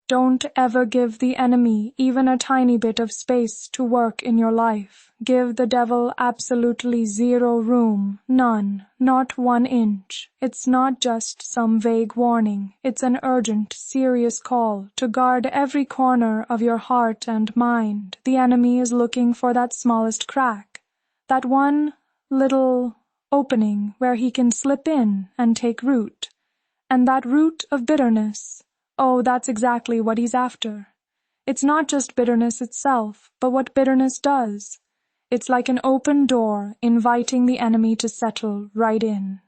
Don't ever give the enemy even a tiny bit of space to work in your life. Give the devil absolutely zero room, none, not 1 inch. It's not just some vague warning. It's an urgent, serious call to guard every corner of your heart and mind. The enemy is looking for that smallest crack, that one little opening where he can slip in and take root. And that root of bitterness, oh, that's exactly what he's after. It's not just bitterness itself, but what bitterness does. It's like an open door inviting the enemy to settle right in.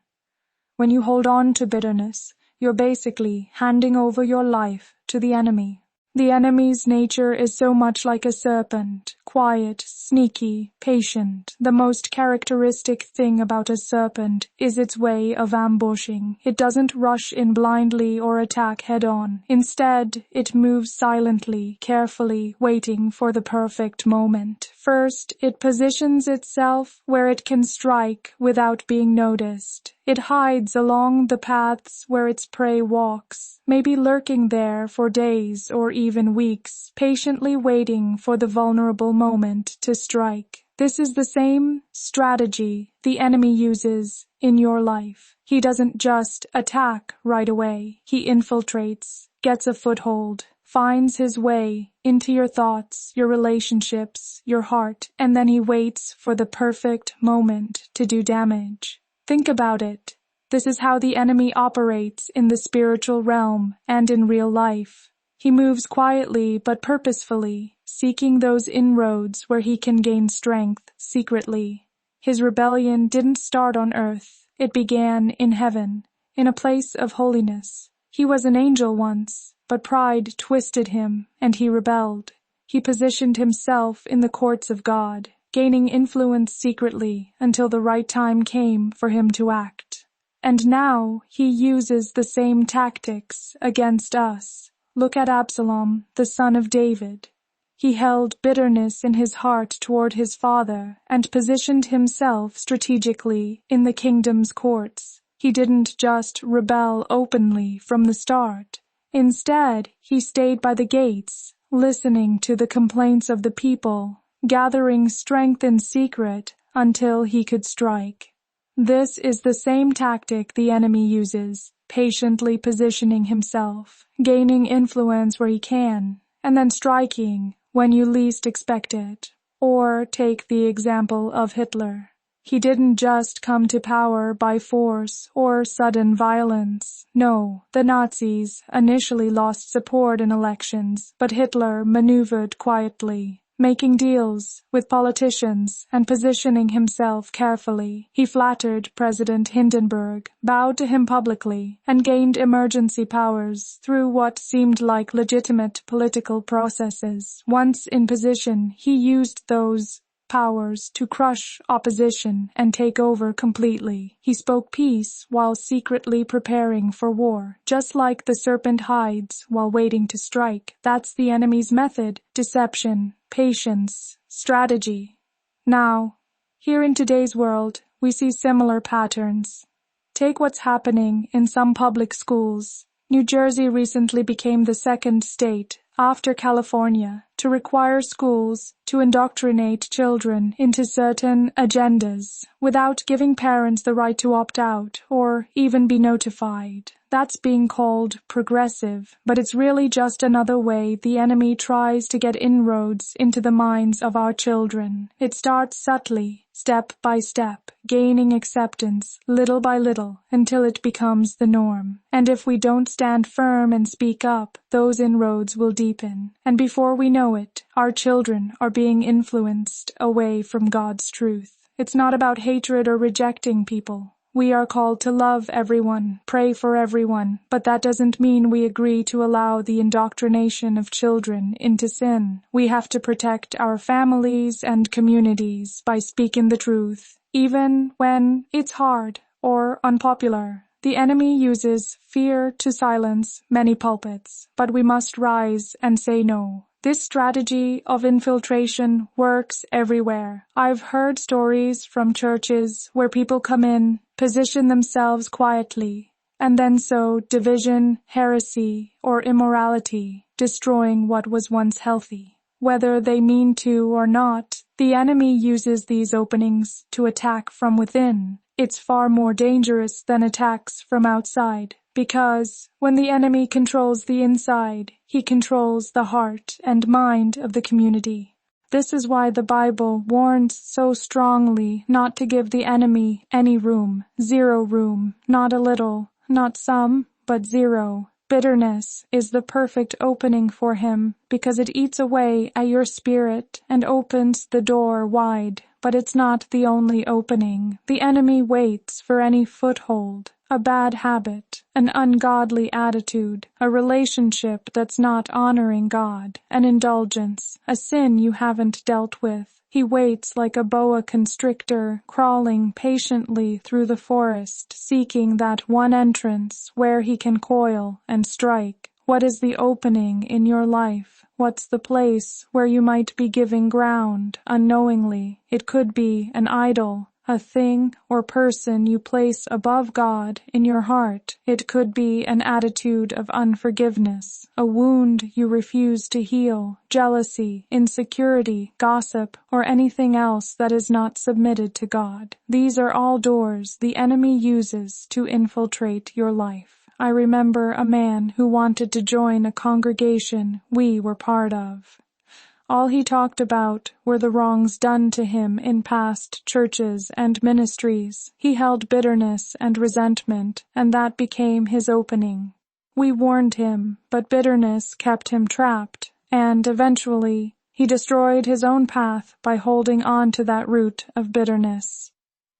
When you hold on to bitterness, you're basically handing over your life to the enemy. The enemy's nature is so much like a serpent, quiet, sneaky, patient. The most characteristic thing about a serpent is its way of ambushing. It doesn't rush in blindly or attack head-on. Instead, it moves silently, carefully, waiting for the perfect moment. First, it positions itself where it can strike without being noticed. It hides along the paths where its prey walks, maybe lurking there for days or even weeks, patiently waiting for the vulnerable moment to strike. This is the same strategy the enemy uses in your life. He doesn't just attack right away. He infiltrates, gets a foothold, finds his way into your thoughts, your relationships, your heart, and then he waits for the perfect moment to do damage. Think about it. This is how the enemy operates in the spiritual realm and in real life. He moves quietly but purposefully, seeking those inroads where he can gain strength secretly. His rebellion didn't start on earth. It began in heaven, in a place of holiness. He was an angel once, but pride twisted him and he rebelled. He positioned himself in the courts of God, gaining influence secretly until the right time came for him to act. And now he uses the same tactics against us. Look at Absalom, the son of David. He held bitterness in his heart toward his father and positioned himself strategically in the kingdom's courts. He didn't just rebel openly from the start. Instead, he stayed by the gates, listening to the complaints of the people, gathering strength in secret until he could strike. This is the same tactic the enemy uses, patiently positioning himself, gaining influence where he can, and then striking when you least expect it. Or take the example of Hitler. He didn't just come to power by force or sudden violence. No, the Nazis initially lost support in elections, but Hitler maneuvered quietly, making deals with politicians and positioning himself carefully. He flattered President Hindenburg, bowed to him publicly, and gained emergency powers through what seemed like legitimate political processes. Once in position, he used those powers to crush opposition and take over completely. He spoke peace while secretly preparing for war, just like the serpent hides while waiting to strike. That's the enemy's method: deception, patience, strategy. Now, here in today's world, we see similar patterns. Take what's happening in some public schools. New Jersey recently became the second state, after California, to require schools to indoctrinate children into certain agendas without giving parents the right to opt out or even be notified. That's being called progressive, but it's really just another way the enemy tries to get inroads into the minds of our children. It starts subtly, step by step, gaining acceptance little by little until it becomes the norm. And if we don't stand firm and speak up, those inroads will deepen. And before we know it, our children are being influenced away from God's truth. It's not about hatred or rejecting people. We are called to love everyone, pray for everyone, but that doesn't mean we agree to allow the indoctrination of children into sin. We have to protect our families and communities by speaking the truth, even when it's hard or unpopular. The enemy uses fear to silence many pulpits, but we must rise and say no. This strategy of infiltration works everywhere. I've heard stories from churches where people come in, position themselves quietly, and then sow division, heresy, or immorality destroying what was once healthy. Whether they mean to or not, the enemy uses these openings to attack from within. It's far more dangerous than attacks from outside, because when the enemy controls the inside, he controls the heart and mind of the community. This is why the Bible warns so strongly not to give the enemy any room, zero room, not a little, not some, but zero. Bitterness is the perfect opening for him because it eats away at your spirit and opens the door wide. But it's not the only opening. The enemy waits for any foothold, a bad habit, an ungodly attitude, a relationship that's not honoring God, an indulgence, a sin you haven't dealt with. He waits like a boa constrictor, crawling patiently through the forest, seeking that one entrance where he can coil and strike. What is the opening in your life? What's the place where you might be giving ground unknowingly? It could be an idol, a thing or person you place above God in your heart. It could be an attitude of unforgiveness, a wound you refuse to heal, jealousy, insecurity, gossip, or anything else that is not submitted to God. These are all doors the enemy uses to infiltrate your life. I remember a man who wanted to join a congregation we were part of. All he talked about were the wrongs done to him in past churches and ministries. He held bitterness and resentment, and that became his opening. We warned him, but bitterness kept him trapped, and eventually he destroyed his own path by holding on to that root of bitterness.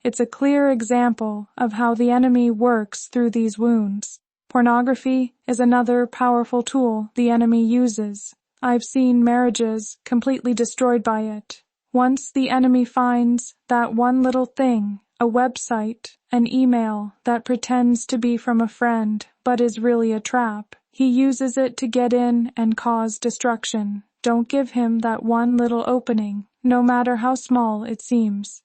It's a clear example of how the enemy works through these wounds. Pornography is another powerful tool the enemy uses. I've seen marriages completely destroyed by it. Once the enemy finds that one little thing, a website, an email that pretends to be from a friend but is really a trap, he uses it to get in and cause destruction. Don't give him that one little opening, no matter how small it seems.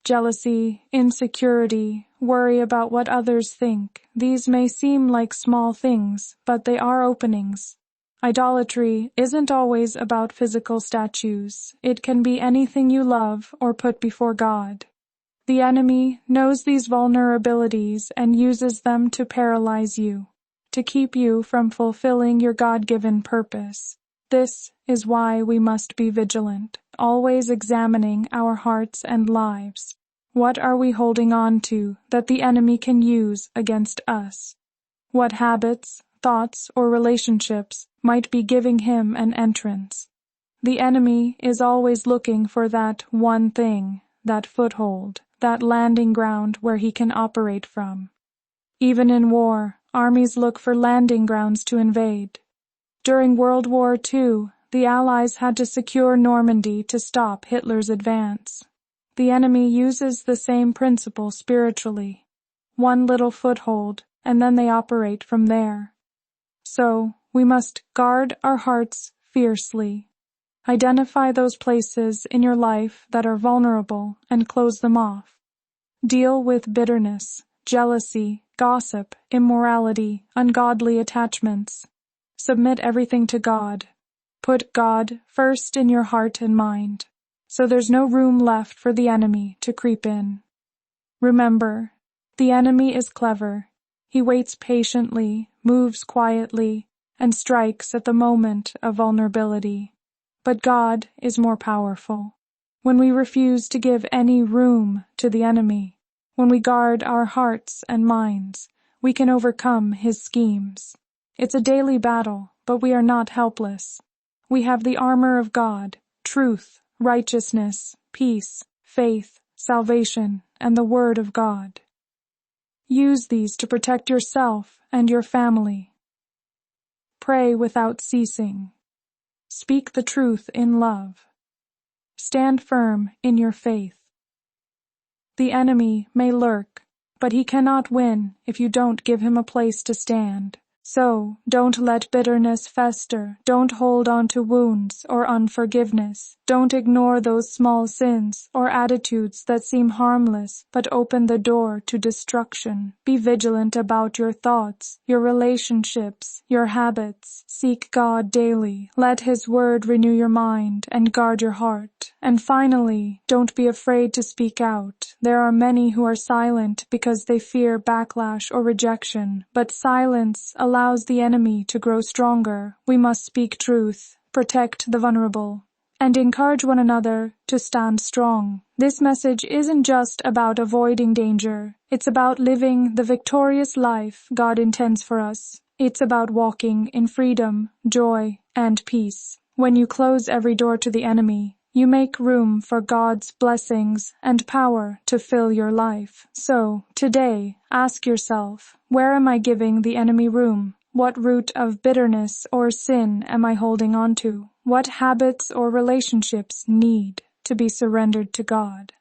Jealousy, insecurity, worry about what others think. These may seem like small things, but they are openings. Idolatry isn't always about physical statues. It can be anything you love or put before God. The enemy knows these vulnerabilities and uses them to paralyze you, to keep you from fulfilling your God-given purpose. This is why we must be vigilant, always examining our hearts and lives. What are we holding on to that the enemy can use against us? What habits, thoughts, or relationships might be giving him an entrance? The enemy is always looking for that one thing, that foothold, that landing ground where he can operate from. Even in war, armies look for landing grounds to invade. During World War II, the Allies had to secure Normandy to stop Hitler's advance. The enemy uses the same principle spiritually. One little foothold, and then they operate from there. So, we must guard our hearts fiercely. Identify those places in your life that are vulnerable and close them off. Deal with bitterness, jealousy, gossip, immorality, ungodly attachments. Submit everything to God. Put God first in your heart and mind, so there's no room left for the enemy to creep in. Remember, the enemy is clever. He waits patiently, moves quietly, and strikes at the moment of vulnerability. But God is more powerful. When we refuse to give any room to the enemy, when we guard our hearts and minds, we can overcome his schemes. It's a daily battle, but we are not helpless. We have the armor of God, truth, righteousness, peace, faith, salvation, and the Word of God. Use these to protect yourself and your family. Pray without ceasing. Speak the truth in love. Stand firm in your faith. The enemy may lurk, but he cannot win if you don't give him a place to stand. So, don't let bitterness fester. Don't hold on to wounds or unforgiveness. Don't ignore those small sins or attitudes that seem harmless but open the door to destruction. Be vigilant about your thoughts, your relationships, your habits. Seek God daily. Let His Word renew your mind and guard your heart. And finally, don't be afraid to speak out. There are many who are silent because they fear backlash or rejection, but silence allows the enemy to grow stronger. We must speak truth, protect the vulnerable, and encourage one another to stand strong. This message isn't just about avoiding danger. It's about living the victorious life God intends for us. It's about walking in freedom, joy, and peace. When you close every door to the enemy, you make room for God's blessings and power to fill your life. So, today, ask yourself, where am I giving the enemy room? What root of bitterness or sin am I holding on to? What habits or relationships need to be surrendered to God?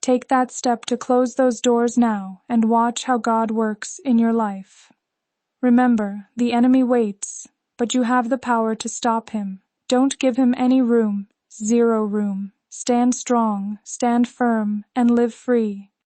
Take that step to close those doors now and watch how God works in your life. Remember, the enemy waits, but you have the power to stop him. Don't give him any room. Zero room. Stand strong, stand firm, and live free.